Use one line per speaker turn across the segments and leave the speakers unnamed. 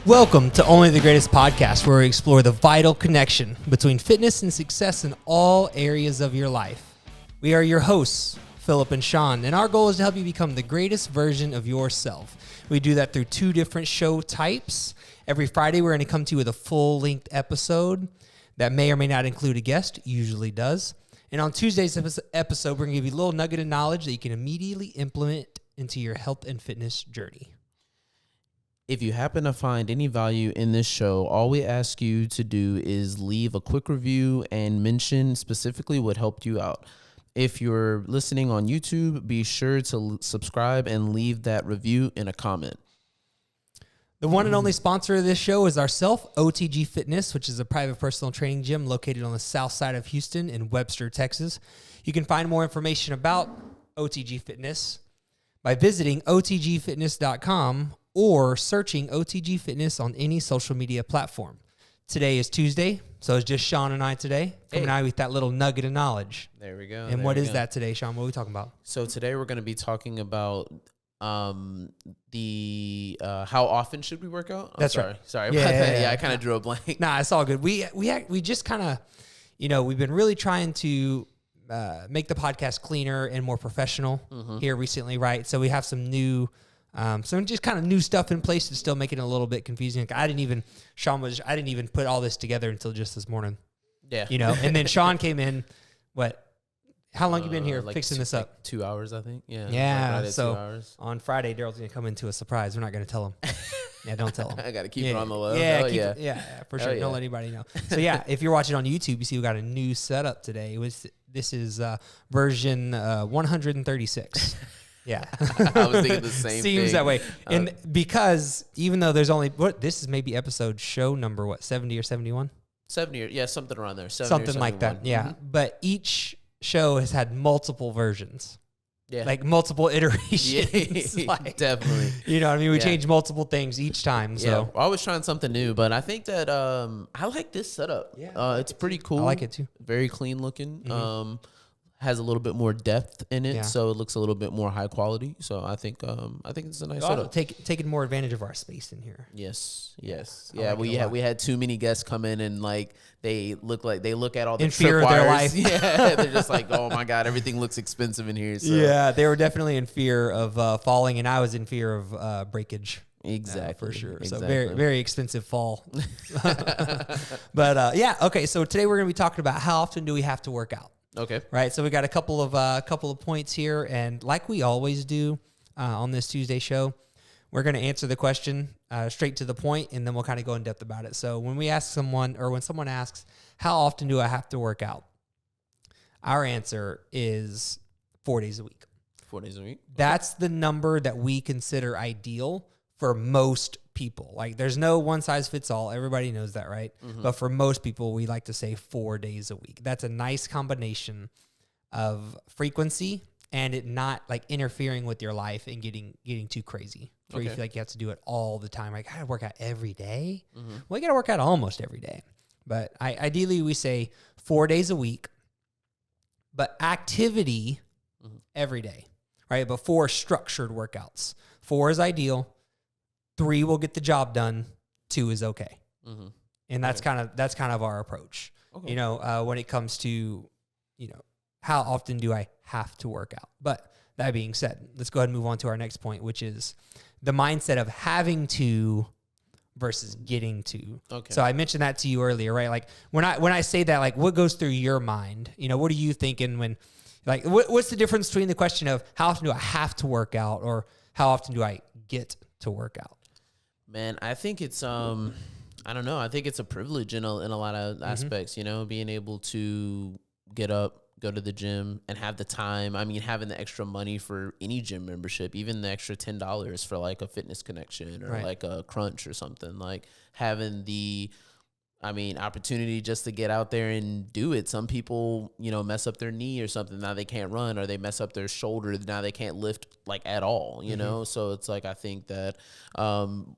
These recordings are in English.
Welcome to Only the Greatest Podcast, where we explore the vital connection between fitness and success in all areas of your life. We are your hosts, Philip and Shawn, and our goal is to help you become the greatest version of yourself. We do that through two different show types. Every Friday, we're going to come to you with a full-length episode that may or may not include a guest, usually does. And on Tuesday's episode, we're going to give you a little nugget of knowledge that you can immediately implement into your health and fitness journey.
If you happen to find any value in this show, all we ask you to do is leave a quick review and mention specifically what helped you out. If you're listening on YouTube, be sure to subscribe and leave that review in a comment.
The one and only sponsor of this show is ourselves, OTG Fitness, which is a private personal training gym located on the south side of Houston in Webster, Texas. You can find more information about OTG Fitness by visiting otgfitness.com or searching OTG Fitness on any social media platform. Today is Tuesday, so it's just Shawn and I today, coming out with that little nugget of knowledge.
There we go.
And what is that today, Shawn? What are we talking about?
So today we're going to be talking about how often should we work out?
That's
sorry.
right.
Sorry about that. Yeah, I kind of drew a blank.
Nah, it's all good. We just kind of, we've been really trying to make the podcast cleaner and more professional here recently, right? So we have some new... some just kind of new stuff in place to still make it a little bit confusing. I didn't even put all this together until just this morning.
Yeah.
And then Shawn came in, how long you been here fixing this up?
2 hours, I think. Yeah.
Yeah.
Right
So
2 hours.
on Friday, Daryl's going to come into a surprise. We're not going to tell him. Yeah, don't tell him.
I got to keep it on the low.
Yeah, for sure.
Yeah.
Don't let anybody know. So yeah, if you're watching on YouTube, you see we got a new setup today. This is version 136. Yeah.
I was thinking the same thing.
Seems that way. And because even though there's only, this is maybe show number, 70 or 71?
70 or, yeah, something around there. 70
something
or
like that, yeah.
Mm-hmm.
But each show has had multiple versions.
Yeah.
Like multiple iterations.
Yeah,
like,
definitely.
You know what I mean? We change multiple things each time. So.
Yeah, we're always trying something new, but I think that I like this setup.
Yeah,
it's pretty cool.
I like it too.
Very clean looking.
Mm-hmm.
Has a little bit more depth in it,
Yeah.
so it looks a little bit more high quality. So I think it's a nice setup.
Taking more advantage of our space in here.
Yes.
I
Yeah,
like
we had too many guests come in and they look at all the
in fear of their life.
Yeah, they're just like, oh my god, everything looks expensive in here. So.
Yeah, they were definitely in fear of falling, and I was in fear of breakage.
Exactly,
for sure.
Exactly.
So very, very expensive fall. But okay. So today we're going to be talking about how often do we have to work out.
Okay.
Right. So we got a couple of points here, and like we always do on this Tuesday show, we're going to answer the question straight to the point, and then we'll kind of go in depth about it. So when we ask someone, or when someone asks, how often do I have to work out? Our answer is 4 days a week.
4 days a week. Okay.
That's the number that we consider ideal for most people. Like, there's no one size fits all. Everybody knows that, right? Mm-hmm. But for most people, we like to say 4 days a week. That's a nice combination of frequency and it not like interfering with your life and getting too crazy. Where you feel like you have to do it all the time. Like, I gotta work out every day. Mm-hmm. Well, you gotta work out almost every day. But ideally, we say 4 days a week, but activity every day, right? But 4 structured workouts. 4 is ideal. 3 will get the job done. 2 is okay. Mm-hmm. And that's kind of our approach. Okay. When it comes to, how often do I have to work out? But that being said, let's go ahead and move on to our next point, which is the mindset of having to versus getting to. Okay. So I mentioned that to you earlier, right? Like when I say that, like, what goes through your mind? What are you thinking when, like, what's the difference between the question of how often do I have to work out or how often do I get to work out?
Man, I think it's I don't know. I think it's a privilege in a lot of aspects, being able to get up, go to the gym and have the time. I mean, having the extra money for any gym membership, even the extra $10 for like a fitness connection or like a crunch or something, like having the opportunity just to get out there and do it. Some people, mess up their knee or something. Now they can't run, or they mess up their shoulder. Now they can't lift like at all, you know? So it's like, I think that,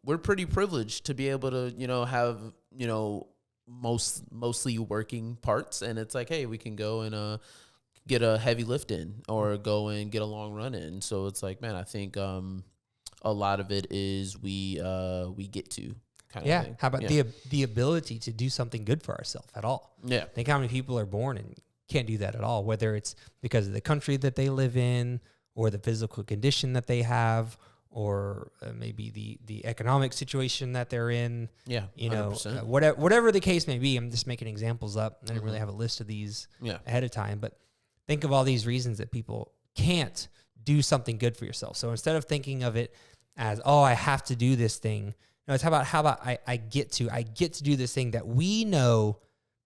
we're pretty privileged to be able to, have, mostly working parts. And it's like, hey, we can go and, get a heavy lift in or go and get a long run in. So it's like, man, I think, a lot of it is we get to kind of thing.
How about the ability to do something good for ourselves at all?
Yeah.
Think how many people are born and can't do that at all, whether it's because of the country that they live in or the physical condition that they have, or maybe the economic situation that they're in.
Yeah,
you know,
100%.
Whatever the case may be. I'm just making examples up. I didn't really have a list of these ahead of time, but think of all these reasons that people can't do something good for yourself. So instead of thinking of it as, oh, I have to do this thing, no, it's how about I get to do this thing that we know,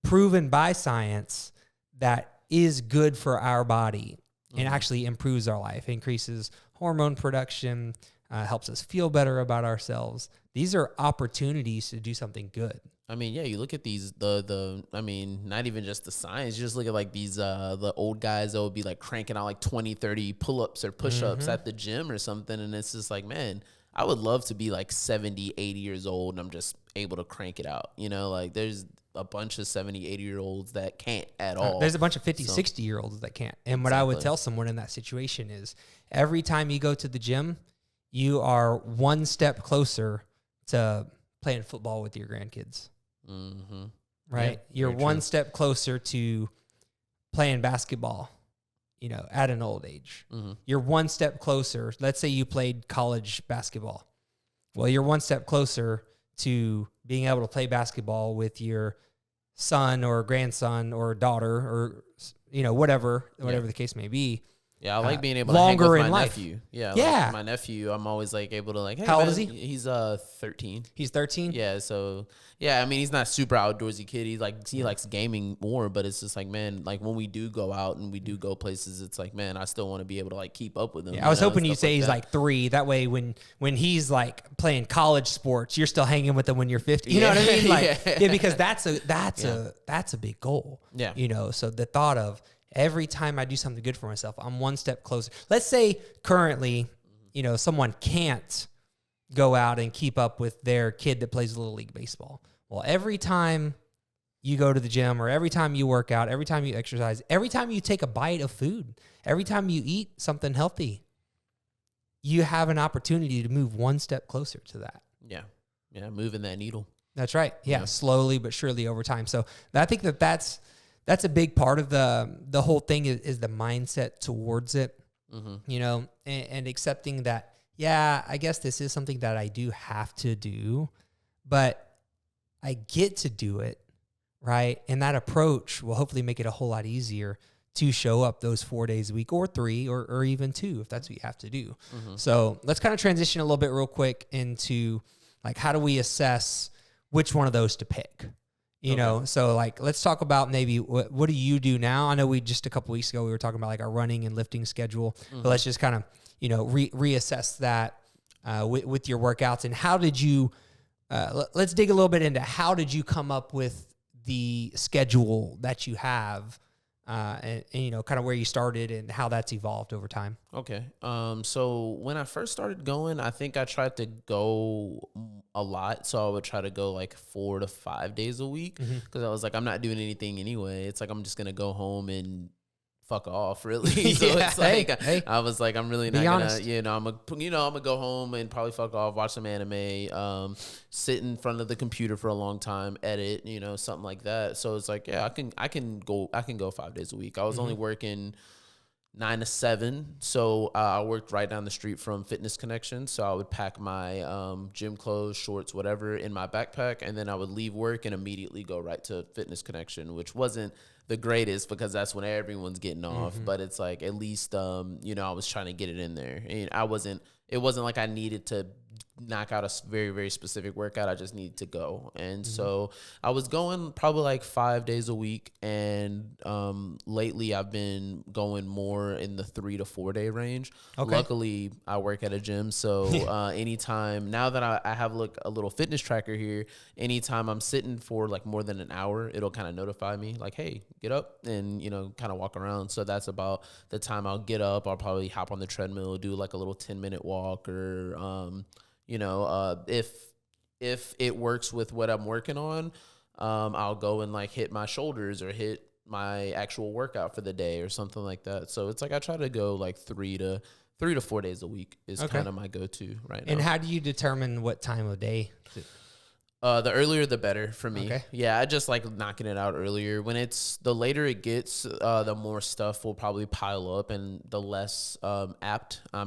proven by science, that is good for our body and actually improves our life, increases hormone production, helps us feel better about ourselves. These are opportunities to do something good.
I mean, yeah, you look at these, I mean, not even just the science, you just look at like these, the old guys that would be like cranking out like 20, 30 pull-ups or push-ups at the gym or something. And it's just like, man, I would love to be like 70, 80 years old and I'm just able to crank it out. You know, like there's a bunch of 70, 80-year-olds that can't at all.
There's a bunch of 50, 60-year-olds that can't. And what I would tell someone in that situation is every time you go to the gym, you are one step closer to playing football with your grandkids.
Mm-hmm.
Right?
Yeah,
You're one step closer to playing basketball, you know, at an old age.
Mm-hmm.
You're one step closer. Let's say you played college basketball. Well, you're one step closer to being able to play basketball with your son or grandson or daughter or, you know, whatever the case may be.
Yeah, I like being able to hang with my nephew. Yeah,
yeah.
Like my nephew, I'm always like able to like, hey,
how
man,
old is he?
He's 13.
He's 13?
Yeah, so yeah, I mean he's not super outdoorsy kid. He likes gaming more, but it's just like, man, like when we do go out and we do go places, it's like, man, I still want to be able to like keep up with him.
Yeah, I was hoping you'd say he's like 3. That way when he's like playing college sports, you're still hanging with him when you're 50. You know what I mean? Like because that's a big goal.
Yeah.
You know, so the thought of every time I do something good for myself, I'm one step closer. Let's say currently, you know, someone can't go out and keep up with their kid that plays Little League Baseball. Well, every time you go to the gym or every time you work out, every time you exercise, every time you take a bite of food, every time you eat something healthy, you have an opportunity to move one step closer to that.
Yeah. Yeah, moving that needle.
That's right. Yeah, slowly but surely over time. So I think that's a big part of the whole thing is the mindset towards it, you know, and accepting that, yeah, I guess this is something that I do have to do, but I get to do it, right? And that approach will hopefully make it a whole lot easier to show up those 4 days a week or 3 or even 2 if that's what you have to do. So let's kind of transition a little bit real quick into like how do we assess which one of those to pick? You know, so like, let's talk about maybe what do you do now? I know we just a couple weeks ago, we were talking about like our running and lifting schedule, but let's just kind of, you know, reassess that with your workouts and how did you, let's dig a little bit into how did you come up with the schedule that you have and, you know, kind of where you started and how that's evolved over time.
Okay. So when I first started going, I think I tried to go a lot. So I would try to go like 4 to 5 days a week because I was like, I'm not doing anything anyway. It's like, I'm just going to go home and fuck off really. So it's like, I was like, I'm really not gonna, you know, I'm gonna go home and probably fuck off, watch some anime, sit in front of the computer for a long time, edit, you know, something like that. So it's like, yeah, I can go 5 days a week. I was only working 9 to 7. So I worked right down the street from Fitness Connection. So I would pack my gym clothes, shorts, whatever in my backpack. And then I would leave work and immediately go right to Fitness Connection, which wasn't the greatest because that's when everyone's getting off. But it's like, at least, you know, I was trying to get it in there. And it wasn't like I needed to knock out a very, very specific workout. I just needed to go. And so I was going probably like 5 days a week. And lately I've been going more in the 3 to 4 day range. Okay. Luckily, I work at a gym. So anytime, now that I have a little fitness tracker here, anytime I'm sitting for like more than an hour, it'll kind of notify me like, hey, get up and, you know, kind of walk around. So that's about the time I'll get up. I'll probably hop on the treadmill, do like a little 10-minute walk or, you know, if it works with what I'm working on, I'll go and like hit my shoulders or hit my actual workout for the day or something like that. So it's like I try to go like 3 to 4 days a week is kind of my go-to right now.
And how do you determine what time of day?
The earlier the better for me.
Okay.
Yeah, I just like knocking it out earlier. When it's the later it gets, the more stuff will probably pile up, and the less apt I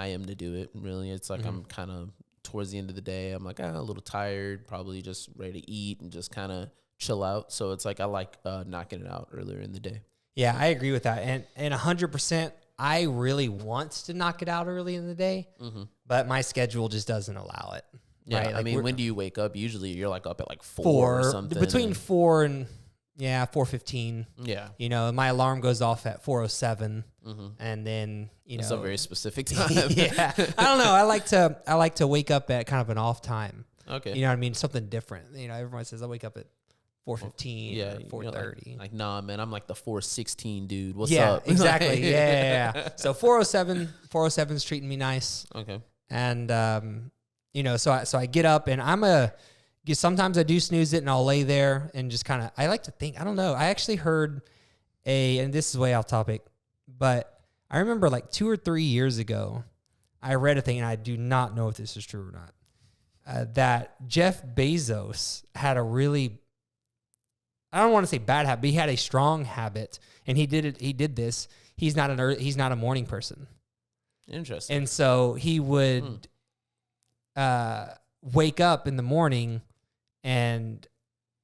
am to do it. Really, it's like I'm kind of towards the end of the day. I'm like a little tired, probably just ready to eat and just kind of chill out. So it's like I like knocking it out earlier in the day.
Yeah, I agree with that, and 100%. I really want to knock it out early in the day, but my schedule just doesn't allow it.
Yeah,
right?
I
Like
mean, when do you wake up? Usually, you're like up at like 4 or something.
Between 4 and 4:15.
Yeah,
You know, my alarm goes off at 4:07, and then
it's a very specific time.
yeah, I don't know. I like to wake up at kind of an off time.
Okay,
You know what I mean? Something different. You know, everyone says I wake up at 4:15
yeah,
or 4:30.
like, nah, man, I'm like the 4:16 dude. What's
Yeah,
up?
exactly. yeah. So 4:07 is treating me nice.
Okay.
And so I get up and sometimes I do snooze it and I'll lay there and just kind of, I like to think, I don't know. I actually heard and this is way off topic, but I remember like 2 or 3 years ago, I read a thing, and I do not know if this is true or not, that Jeff Bezos had a really, I don't want to say bad habit, but he had a strong habit, and he did this. He's not a morning person.
Interesting.
And so he would wake up in the morning, and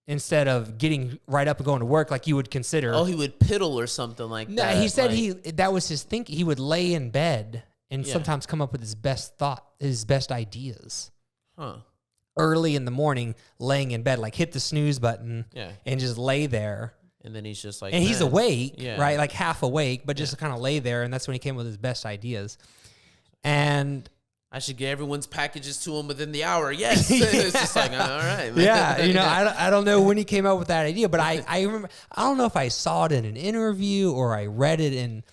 instead of getting right up and going to work like you would consider.
Oh, he would piddle or something like
No,
that.
he said that was his thinking. He would lay in bed and
Yeah.
sometimes come up with his best ideas.
Huh.
Early in the morning, laying in bed, like hit the snooze button
Yeah.
and just lay there.
And then he's just like,
And he's
man.
awake,
Yeah.
right? Like half awake, but just kind of lay there. And that's when he came with his best ideas. And
I should get everyone's packages to him within the hour. Yes. It's just like, all right, man.
yeah, I don't know when he came up with that idea, but I remember, I don't know if I saw it in an interview or I read it in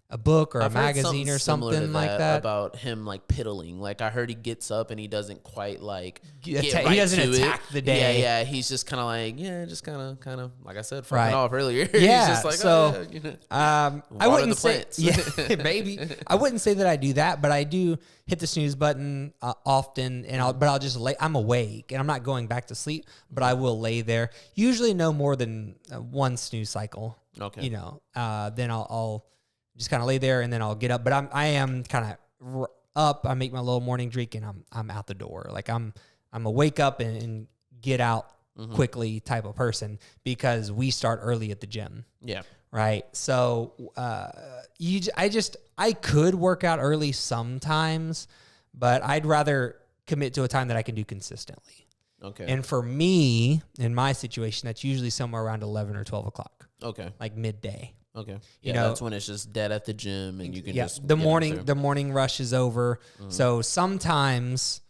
a book or
I've
a
heard
magazine or
similar
something
to
like that.
About him like piddling. Like I heard he gets up and he doesn't quite like get
He
right
doesn't
to
attack
it.
the day.
Yeah. He's just kind of like, just kind of like I said, fucking
Right.
off earlier.
Yeah,
He's just like,
so, I
water
wouldn't
the
say,
plants.
maybe I wouldn't say that I do that, but I do hit the snooze button often, and I'll just lay. I'm awake and I'm not going back to sleep, but I will lay there. Usually, no more than one snooze cycle.
Okay.
Then I'll just kind of lay there and then I'll get up. But I am kind of up. I make my little morning drink and I'm out the door. Like I'm a wake up and get out quickly type of person because we start early at the gym.
Yeah.
Right. So I could work out early sometimes, but I'd rather commit to a time that I can do consistently.
Okay.
And for me, in my situation, that's usually somewhere around 11 or 12 o'clock.
Okay.
Like midday.
Okay. Yeah, that's when it's just dead at the gym and you can just
the morning rush is over. So sometimes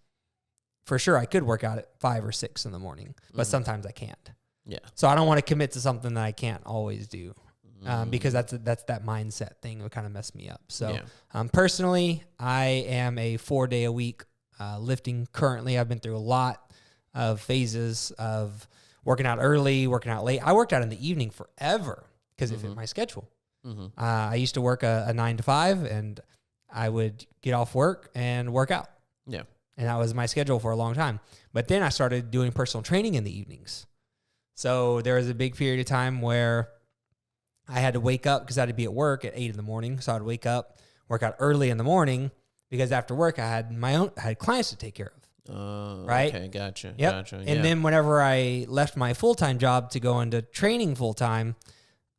for sure I could work out at 5 or 6 in the morning, but sometimes I can't.
Yeah.
So I don't want to commit to something that I can't always do. Because that's that mindset thing would kind of mess me up. So personally, I am a 4-day a week lifting currently. I've been through a lot of phases of working out early, working out late. I worked out in the evening forever because it fit my schedule. I used to work a 9 to 5 and I would get off work and work out.
Yeah.
And that was my schedule for a long time. But then I started doing personal training in the evenings. So there was a big period of time where I had to wake up because I had to be at work at 8 in the morning. So I'd wake up, work out early in the morning because after work I had clients to take care of. Right?
Okay, gotcha.
Yep.
Gotcha.
And then whenever I left my full-time job to go into training full-time,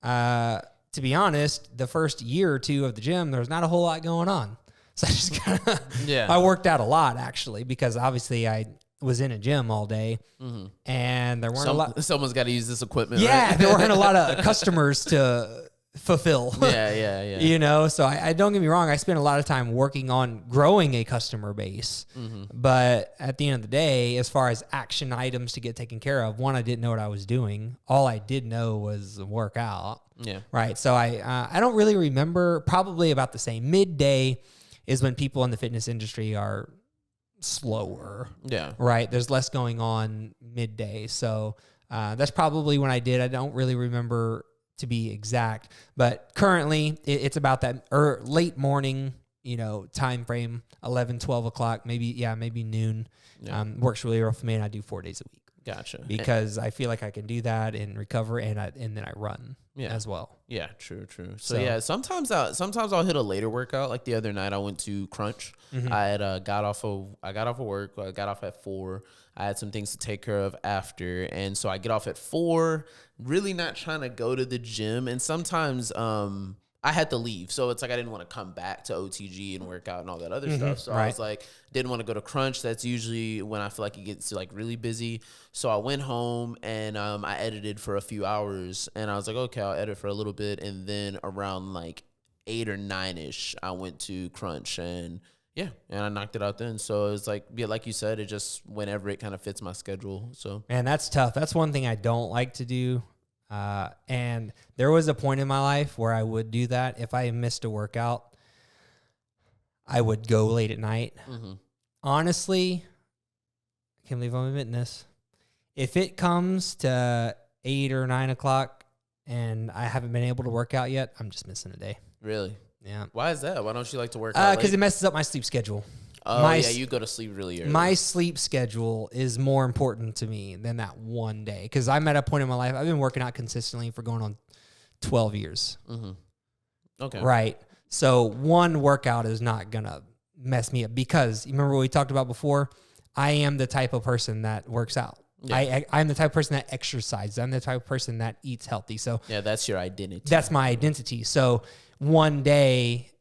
to be honest, the first year or two of the gym, there was not a whole lot going on. So I just kind of, I worked out a lot actually, because obviously I was in a gym all day and there weren't a lot.
Someone's got to use this equipment.
Yeah.
Right?
There weren't a lot of customers to fulfill.
Yeah.
So I don't get me wrong. I spent a lot of time working on growing a customer base, but at the end of the day, as far as action items to get taken care of, one, I didn't know what I was doing. All I did know was work out.
Yeah.
Right. So I don't really remember. Probably about the same. Midday is when people in the fitness industry are slower.
Yeah.
Right. There's less going on midday. So that's probably when I did. I don't really remember to be exact, but currently it's about that late morning, time frame, 11, 12 o'clock, maybe noon.
Yeah.
Works really well for me, and I do 4 days a week.
Gotcha.
Because I feel like I can do that and recover, and then I run as well.
Yeah, true. So yeah, sometimes I'll hit a later workout. Like the other night, I went to Crunch. I had got off of work. I got off at 4. I had some things to take care of after, and so I get off at 4. Really not trying to go to the gym, and sometimes I had to leave, so it's like I didn't want to come back to OTG and work out and all that other stuff. So I was like, didn't want to go to Crunch. That's usually when I feel like it gets like really busy. So I went home and I edited for a few hours, and I was like, okay, I'll edit for a little bit, and then around like 8 or 9ish, I went to Crunch, and I knocked it out then. So it's like, like you said, it just whenever it kind of fits my schedule. So
man, that's tough. That's one thing I don't like to do. And there was a point in my life where I would do that. If I missed a workout, I would go late at night. Honestly, I can't believe I'm admitting this. If it comes to 8 or 9 o'clock and I haven't been able to work out yet, I'm just missing a day.
Really?
Yeah.
Why is that? Why don't you like to work out?
Because it messes up my sleep schedule.
Oh, you go to sleep really early.
My sleep schedule is more important to me than that one day. Because I'm at a point in my life, I've been working out consistently for going on 12 years.
Okay.
Right. So one workout is not going to mess me up. Because, you remember what we talked about before? I am the type of person that works out. Yeah. I'm the type of person that exercises. I'm the type of person that eats healthy. So
yeah, that's your identity.
That's my identity. So one day...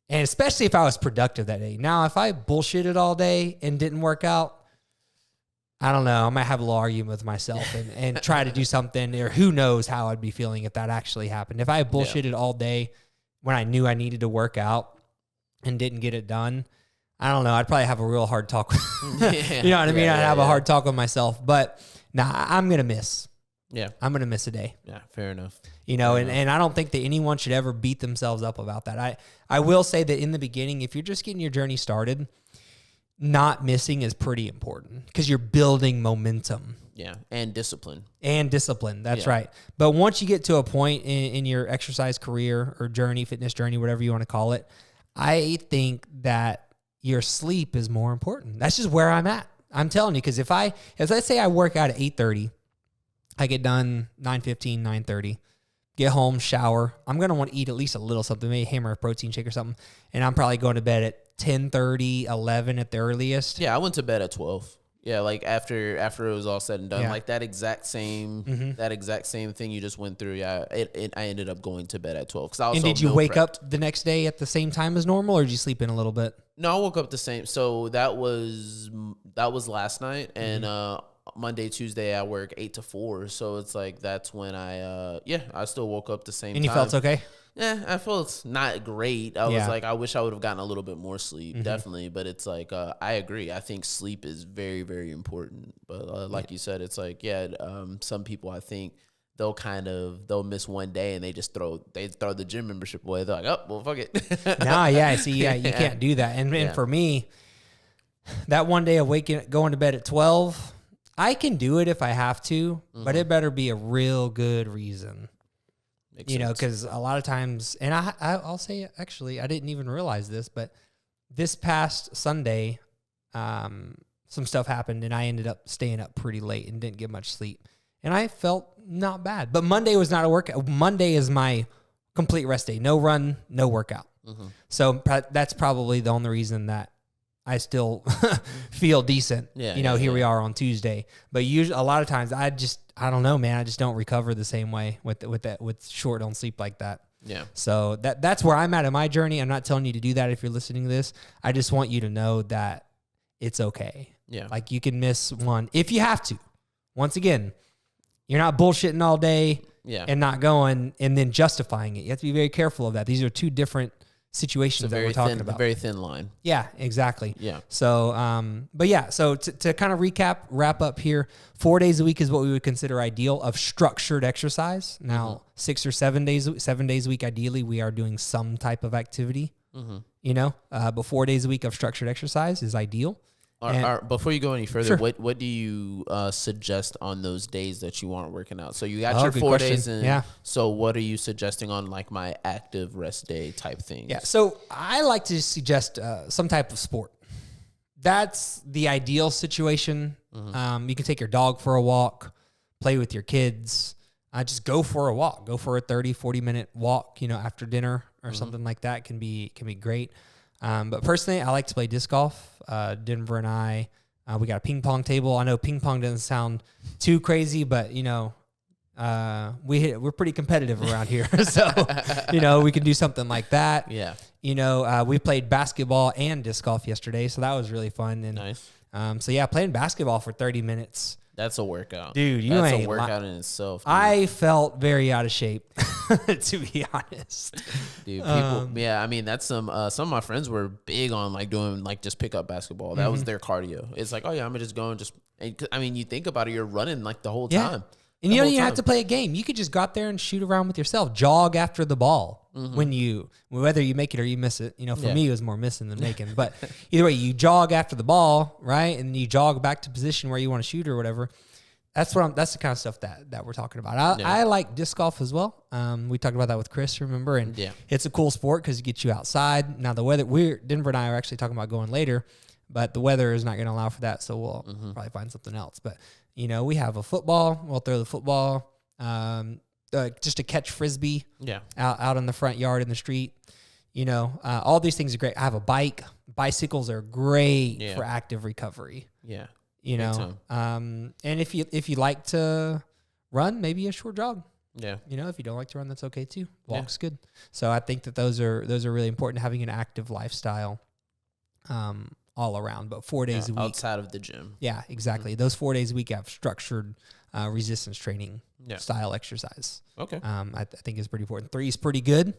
And especially if I was productive that day. Now, if I bullshitted all day and didn't work out, I don't know. I might have a little argument with myself and try to do something, or who knows how I'd be feeling if that actually happened. If I bullshitted all day when I knew I needed to work out and didn't get it done, I don't know. I'd probably have a real hard talk. You know what I mean? I'd have a hard talk with myself. But I'm going to miss. Yeah. I'm going to miss a day.
Yeah, fair enough.
And I don't think that anyone should ever beat themselves up about that. I will say that in the beginning, if you're just getting your journey started, not missing is pretty important because you're building momentum.
Yeah, and discipline.
That's right. But once you get to a point in your exercise career or journey, fitness journey, whatever you want to call it, I think that your sleep is more important. That's just where I'm at. I'm telling you, because if let's say I work out at 8:30, I get done 9:15, 9:30, get home, shower. I'm going to want to eat at least a little something, maybe hammer a protein shake or something. And I'm probably going to bed at 10:30, 11 at the earliest.
Yeah, I went to bed at 12. Yeah, like after it was all said and done, like that exact same thing you just went through. Yeah, I ended up going to bed at 12.
And did you wake up the next day at the same time as normal, or did you sleep in a little bit?
No, I woke up the same. So that was last night, and Monday, Tuesday, I work 8 to 4. So it's like that's when I still woke up the same time.
And you felt okay?
Yeah, I felt not great. I was like, I wish I would have gotten a little bit more sleep, definitely. But it's like, I agree. I think sleep is very, very important. But like you said, it's like, some people, I think they'll miss one day and they throw the gym membership away. They're like, oh, well, fuck it.
You can't do that. And for me, that one day of going to bed at 12, I can do it if I have to, but it better be a real good reason. Makes sense. Because a lot of times, and I'll say, actually, I didn't even realize this, but this past Sunday, some stuff happened, and I ended up staying up pretty late and didn't get much sleep. And I felt not bad. But Monday was not a workout. Monday is my complete rest day. No run, no workout. So that's probably the only reason that I still feel decent. Here we are on Tuesday. But usually, a lot of times, I don't know, man. I just don't recover the same way with short on sleep like that. Yeah. So that's where I'm at in my journey. I'm not telling you to do that if you're listening to this. I just want you to know that it's okay. Yeah. Like you can miss one if you have to. Once again, you're not bullshitting all day and not going and then justifying it. You have to be very careful of that. These are two different situations that we're talking about.
A very thin line.
Yeah, exactly. Yeah. So, so to kind of wrap up here, 4 days a week is what we would consider ideal of structured exercise. Now, 6 or 7 days a week, ideally, we are doing some type of activity. But 4 days a week of structured exercise is ideal.
Before you go any further, what do you suggest on those days that you aren't working out? So you got your 4 days in. Yeah. So what are you suggesting on like my active rest day type things?
Yeah. So I like to suggest some type of sport. that's the ideal situation. You can take your dog for a walk, play with your kids. Just go for a walk. Go for a 30, 40-minute walk, after dinner or something like that can be great. But personally, I like to play disc golf. Denver and I, we got a ping pong table. I know ping pong doesn't sound too crazy, but, we're pretty competitive around here. So, we can do something like that.
Yeah.
We played basketball and disc golf yesterday, so that was really fun. And,
Nice.
Playing basketball for 30 minutes.
That's a workout.
Dude,
That's a workout in itself. Dude.
I felt very out of shape, to be honest.
Dude, people, that's some of my friends were big on like doing like just pick up basketball. That was their cardio. It's like, oh yeah, I'm gonna just go and you think about it, you're running like the whole time.
And you don't even have to play a game. You could just go out there and shoot around with yourself. Jog after the ball whether you make it or you miss it. For me, it was more missing than making. But either way, you jog after the ball, right? And you jog back to position where you want to shoot or whatever. That's the kind of stuff that we're talking about. I like disc golf as well. We talked about that with Chris, remember? And it's a cool sport because it gets you outside. Now the weather, Denver and I are actually talking about going later, but the weather is not going to allow for that. So we'll probably find something else. But we have a football. We'll throw the football, just to catch frisbee. Out in the front yard in the street. All these things are great. I have a bike. Bicycles are great for active recovery.
Yeah.
And if you like to run, maybe a short jog.
Yeah.
If you don't like to run, that's okay too. Walk's good. So I think that those are really important, having an active lifestyle, all around. But 4 days a week
outside of the gym.
Yeah, exactly. Those 4 days a week, I have structured resistance training style exercise.
Okay.
I think is pretty important. 3 is pretty good,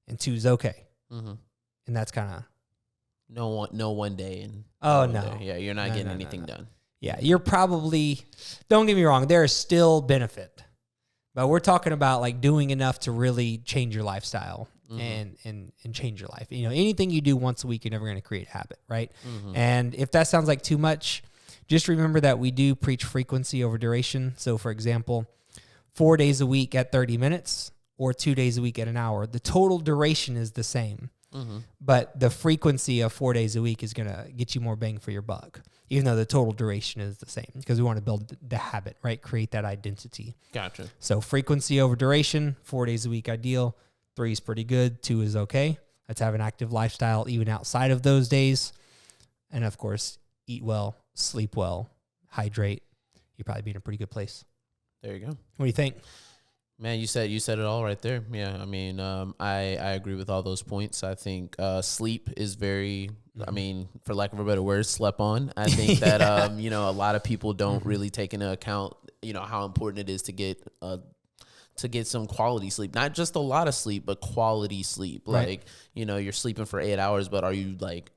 and 2 is okay. And that's kind of
no one day. And
no.
Day. Yeah, you're not getting anything done.
Yeah, you're probably, don't get me wrong, there is still benefit. But we're talking about like doing enough to really change your lifestyle and change your life. Anything you do once a week, you're never going to create a habit, right? And if that sounds like too much, just remember that we do preach frequency over duration. So for example, 4 days a week at 30 minutes or 2 days a week at an hour, the total duration is the same. But the frequency of 4 days a week is going to get you more bang for your buck, even though the total duration is the same, because we want to build the habit, right? Create that identity.
Gotcha.
So frequency over duration, 4 days a week ideal, 3 is pretty good, 2 is okay. Let's have an active lifestyle even outside of those days. And of course, eat well, sleep well, hydrate. You'll probably be in a pretty good place.
There you go.
What do you think?
Man, you said it all right there. Yeah, I agree with all those points. I think sleep is very, for lack of a better word, slept on. I think that a lot of people don't really take into account, how important it is to get some quality sleep. Not just a lot of sleep, but quality sleep.
Right.
Like, you're sleeping for 8 hours, but are you like,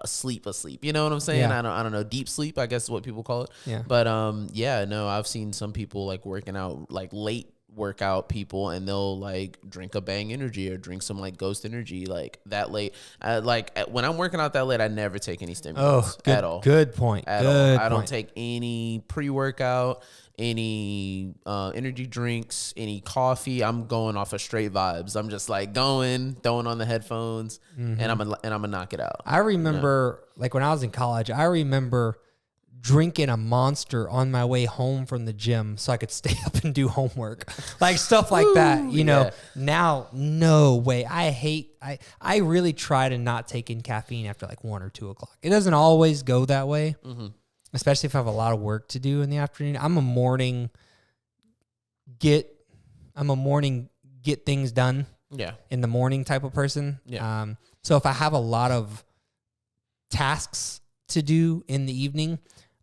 asleep? You know what I'm saying?
Yeah.
I don't know. Deep sleep, I guess is what people call it.
Yeah.
But I've seen some people like working out, like late workout people, and they'll like drink a Bang Energy or drink some like Ghost Energy like that late. When I'm working out that late, I never take any stimulants at all.
Good point.
At all. I don't take any pre-workout, any energy drinks, any coffee. I'm going off of straight vibes. I'm just like throwing on the headphones, and I'm gonna knock it out.
I remember, like when I was in college, I remember drinking a Monster on my way home from the gym so I could stay up and do homework, like stuff like that. Now, no way. I really try to not take in caffeine after like 1 or 2 o'clock. It doesn't always go that way. Especially if I have a lot of work to do in the afternoon. I'm a morning get things done.
Yeah.
In the morning type of person.
Yeah.
So if I have a lot of tasks to do in the evening,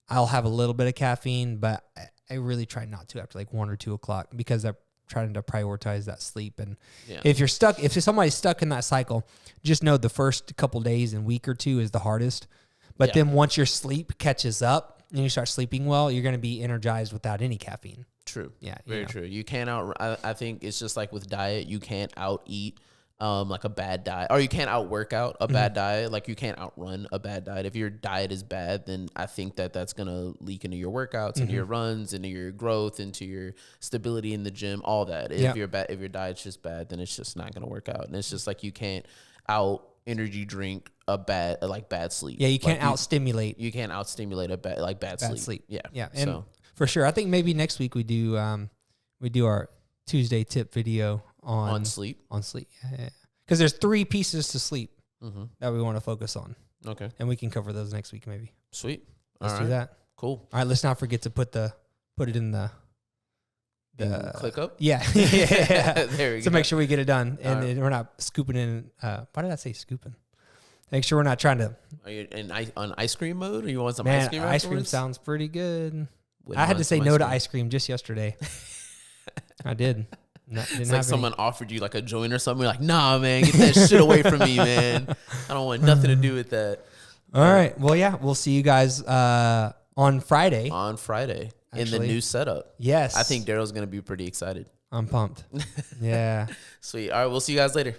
I'll have a little bit of caffeine, but I really try not to after like 1 or 2 o'clock, because I'm trying to prioritize that sleep. And if somebody's stuck in that cycle, just know the first couple days and week or 2 is the hardest. But then once your sleep catches up and you start sleeping well, you're going to be energized without any caffeine.
True.
Yeah.
Very true. You can't I think it's just like with diet, you can't out-eat like a bad diet, or you can't out-work out a bad diet. Like you can't outrun a bad diet. If your diet is bad, then I think that's going to leak into your workouts, into your runs, into your growth, into your stability in the gym, all that. If your diet's just bad, then it's just not going to work out. And it's just like you can't energy drink like bad sleep.
Yeah, you can't
like
outstimulate.
You can't outstimulate a bad sleep. Yeah,
Yeah, and for sure, I think maybe next week we do our Tuesday tip video on
sleep.
On sleep, yeah. Because there's 3 pieces to sleep that we want to focus on.
Okay,
and we can cover those next week maybe.
Sweet.
Let's do that.
Cool.
All right, let's not forget to put it in the
click up.
Yeah,
there we go.
So make sure we get it done, and we're not scooping in. Why did I say scooping? Make sure we're not trying to.
Are you on ice cream mode, or you want some
Man,
ice cream?
Ice cream sounds pretty good. I had to say no to ice cream just yesterday. I did.
It's like someone offered you like a joint or something. You're like, nah, man, get that shit away from me, man. I don't want nothing to do with that.
All right. Well, yeah, we'll see you guys on Friday.
Actually, in the new setup.
Yes.
I think Daryl's going to be pretty excited.
I'm pumped. Yeah.
Sweet. All right. We'll see you guys later.